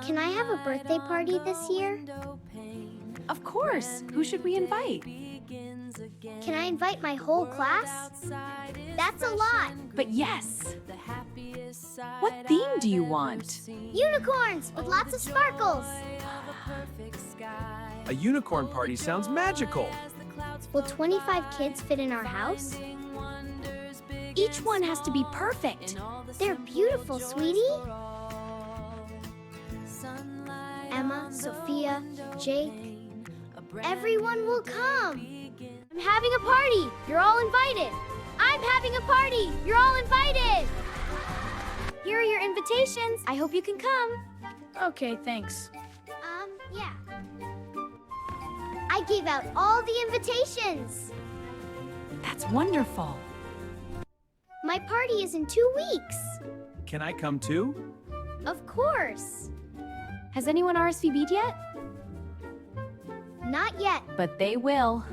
Can I have a birthday party this year? Of course. Who should we invite? Can I invite my whole class? That's a lot. But yes. What theme do you want? Unicorns with lots of sparkles. A unicorn party sounds magical. Will 25 kids fit in our house? Each one has to be perfect. They're beautiful, sweetie. Emma, Sophia, Jake. Everyone will come. I'm having a party. You're all invited. I'm having a party. You're all invited. Here are your invitations. I hope you can come. Okay, thanks. Yeah. I gave out all the invitations. That's wonderful. My party is in 2 weeks. Can I come too? Of course. Has anyone RSVP'd yet? Not yet. But they will.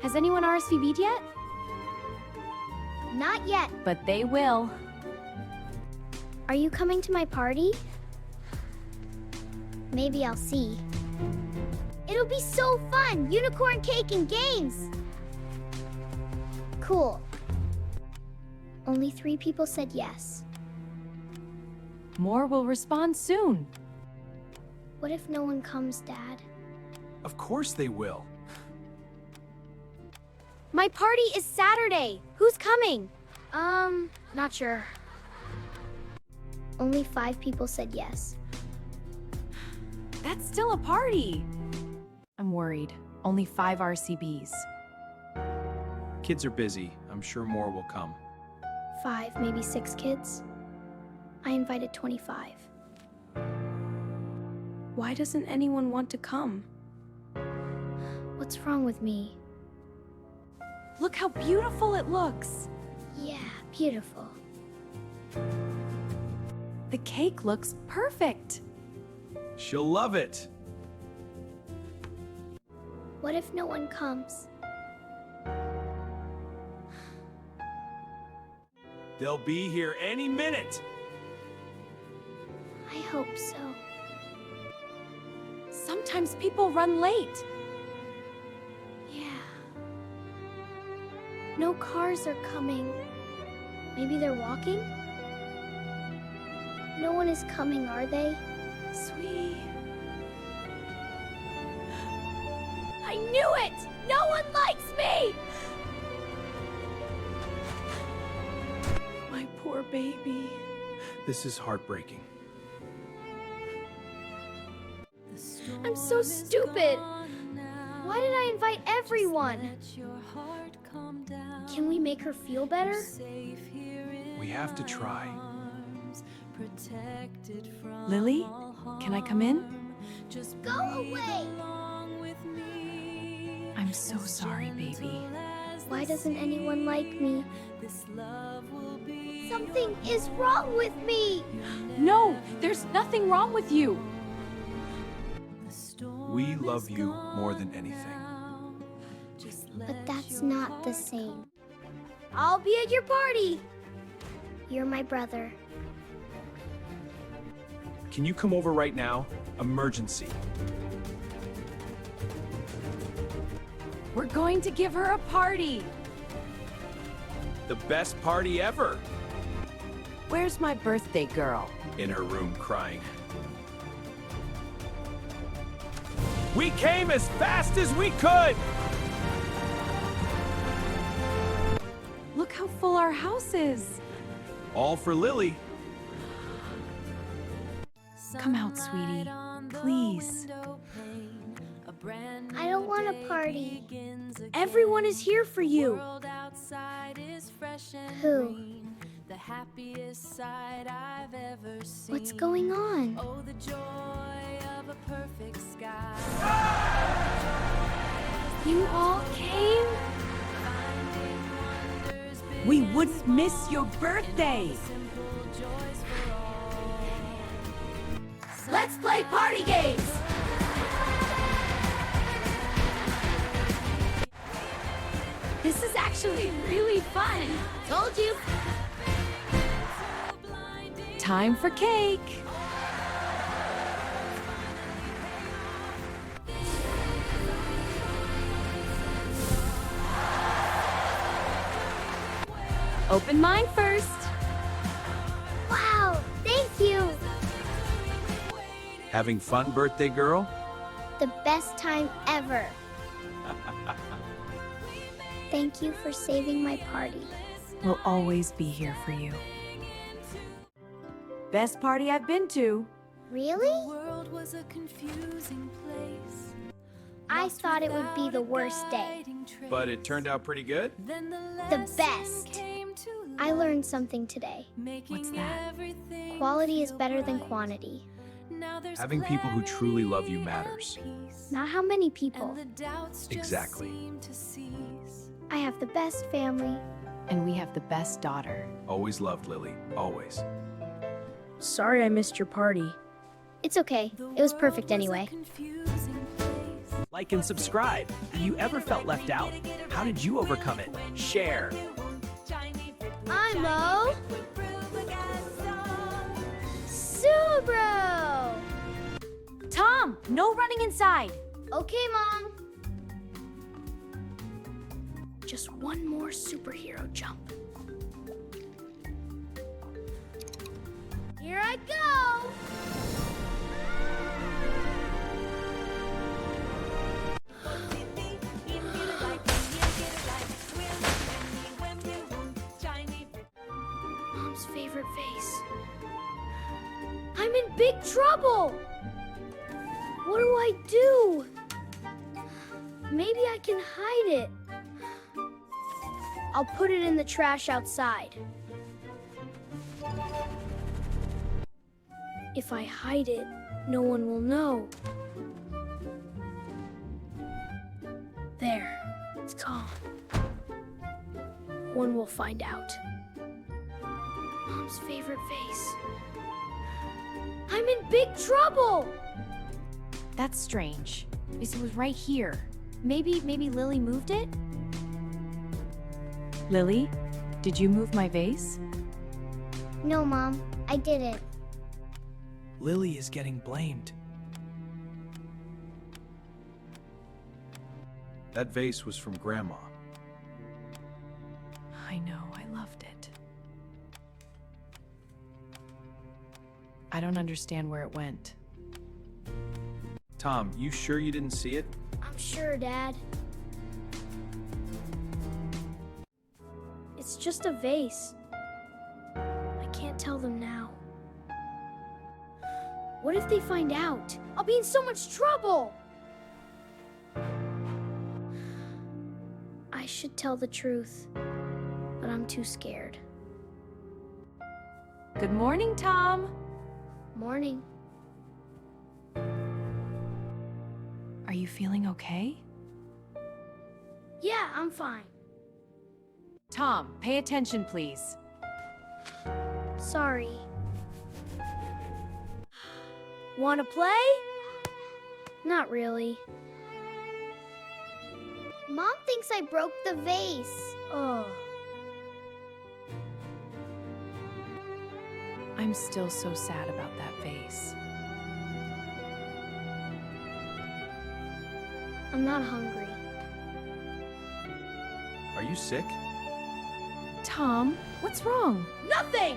Has anyone RSVP'd yet? Not yet. But they will. Are you coming to my party? Maybe I'll see. It'll be so fun! Unicorn cake and games! Cool. Only 3 people said yes. More will respond soon. What if no one comes, Dad? Of course they will. My party is Saturday. Who's coming? Not sure. Only 5 people said yes. That's still a party. I'm worried. Only 5 RCBs. Kids are busy. I'm sure more will come. 5, maybe 6 kids. I invited 25. Why doesn't anyone want to come? What's wrong with me? Look how beautiful it looks. Yeah, beautiful. The cake looks perfect. She'll love it. What if no one comes? They'll be here any minute. I hope so. Sometimes people run late. Yeah. No cars are coming. Maybe they're walking? No one is coming, are they? Sweet. I knew it! No one likes me! My poor baby. This is heartbreaking. I'm so stupid! Why did I invite everyone? Can we make her feel better? We have to try. Lily, can I come in? Go away! I'm so sorry, baby. Why doesn't anyone like me? Something is wrong with me! No, there's nothing wrong with you. We love you more than anything. But that's not the same. I'll be at your party! You're my brother. Can you come over right now? Emergency. We're going to give her a party. The best party ever. Where's my birthday girl? In her room crying. We came as fast as we could! Look how full our house is. All for Lily. Come out, sweetie. Please. I don't want a party. Everyone is here for you. Who? What's going on? You all came? We wouldn't miss your birthday. Let's play party games! This is actually really fun. Told you! Time for cake. Open mine first. Wow, thank you. Having fun, birthday girl? The best time ever. Thank you for saving my party. We'll always be here for you. Best party I've been to. Really? I thought it would be the worst day. But it turned out pretty good? The best. I learned something today. What's that? Quality is better than quantity. Having people who truly love you matters. Not how many people. Exactly. I have the best family. And we have the best daughter. Always loved Lily. Always. Sorry I missed your party. It's okay. It was perfect anyway. Like and subscribe. Have you ever felt left out? How did you overcome it? Share. I'm Mo. Subro. Tom, no running inside. Okay, Mom. Just one more superhero jump. Here I go. Mom's favorite vase. I'm in big trouble. What do I do? Maybe I can hide it. I'll put it in the trash outside. If I hide it, no one will know. There, it's gone. One will find out. Mom's favorite vase. I'm in big trouble! That's strange. Because it was right here. Maybe Lily moved it? Lily, did you move my vase? No, Mom. I didn't. Lily is getting blamed. That vase was from Grandma. I know, I loved it. I don't understand where it went. Tom, you sure you didn't see it? I'm sure, Dad. It's just a vase. I can't tell them now. What if they find out? I'll be in so much trouble! I should tell the truth, but I'm too scared. Good morning, Tom. Morning. Are you feeling okay? Yeah, I'm fine. Tom, pay attention, please. Sorry. Wanna play? Not really. Mom thinks I broke the vase. Oh. I'm still so sad about that vase. I'm not hungry. Are you sick? Tom, what's wrong? Nothing!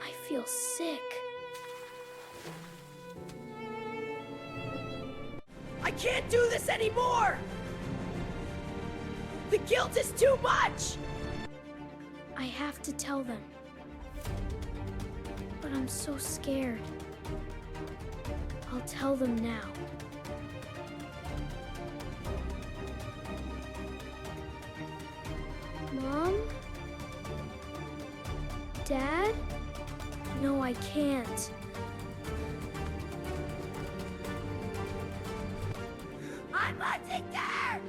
I feel sick. I can't do this anymore! The guilt is too much! I have to tell them. But I'm so scared. I'll tell them now. Mom? Dad? No, I can't. I'm hunting there!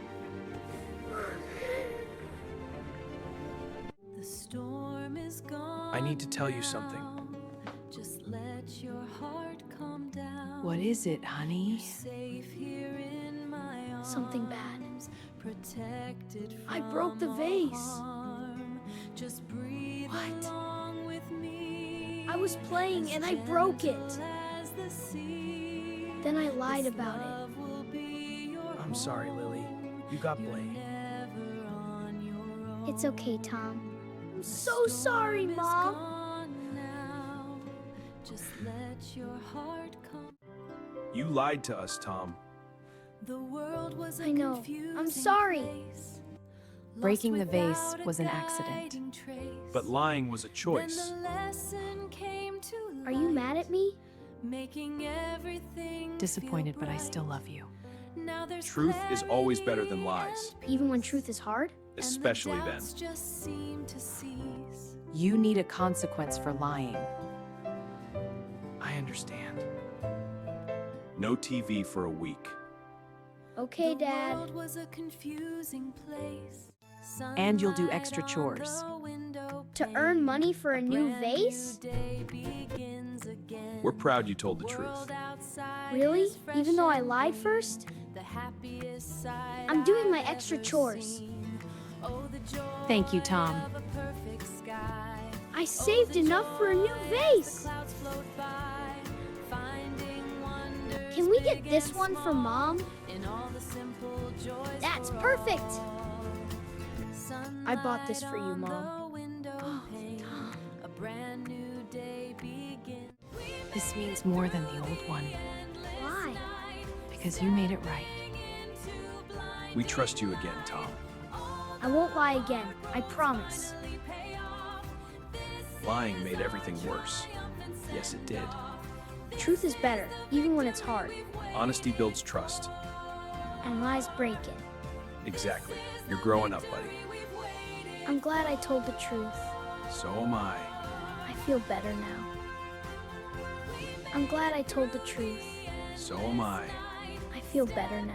The storm is gone. I need to tell you something. Just let your heart calm down. What is it, honey? Safe here in my arms. Something bad. Protected from I broke the vase. harm. Just breathe What? along with me. I was playing and I broke it. As the sea. Then I lied about it. Love will be your I'm sorry, Lily. You got blamed. never It's okay, Tom. I'm so sorry, Mom. Gone now. Just let your heart come. You lied to us, Tom. The world was a I know. I'm confusing sorry. place. Breaking Lost the vase without a was an accident. guiding trace. But lying was a Then choice. the lesson came to Are you light, mad at me? making everything Disappointed, feel but I bright. still love you. Now there's Truth is always better than clarity lies, Even when truth is hard? and the especially then. doubts just seem to cease. You need a consequence for lying. I understand. No TV for a week. Okay, The Dad. world was a confusing place. And you'll do Sunlight extra on chores. the window To pane. earn money for a new Brand vase? day begins again. We're proud you told the truth. World outside Really? is fresh Even though I and lied green. first? The happiest sight I'm doing my I've extra ever chores. seen. Oh, the joy Thank you, Tom. of a perfect sky. I saved enough for a new vase. The clouds float by, finding wonders Can we get big this and one for small Mom? in all the simple joys That's for perfect. all. I bought this for you, Sunlight Mom. on the window pane. A brand new day begins. This means more than the old one, Why? because you made it right. We trust you again, Tom. I won't lie again. I promise. Lying made everything worse. Yes, it did. Truth is better, even when it's hard. Honesty builds trust. And lies break it. Exactly. You're growing up, buddy. I'm glad I told the truth. So am I. I feel better now. I'm glad I told the truth. So am I. I feel better now.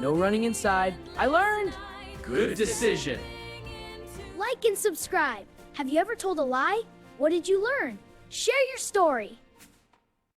No running inside. I learned. Good decision. Like and subscribe. Have you ever told a lie? What did you learn? Share your story.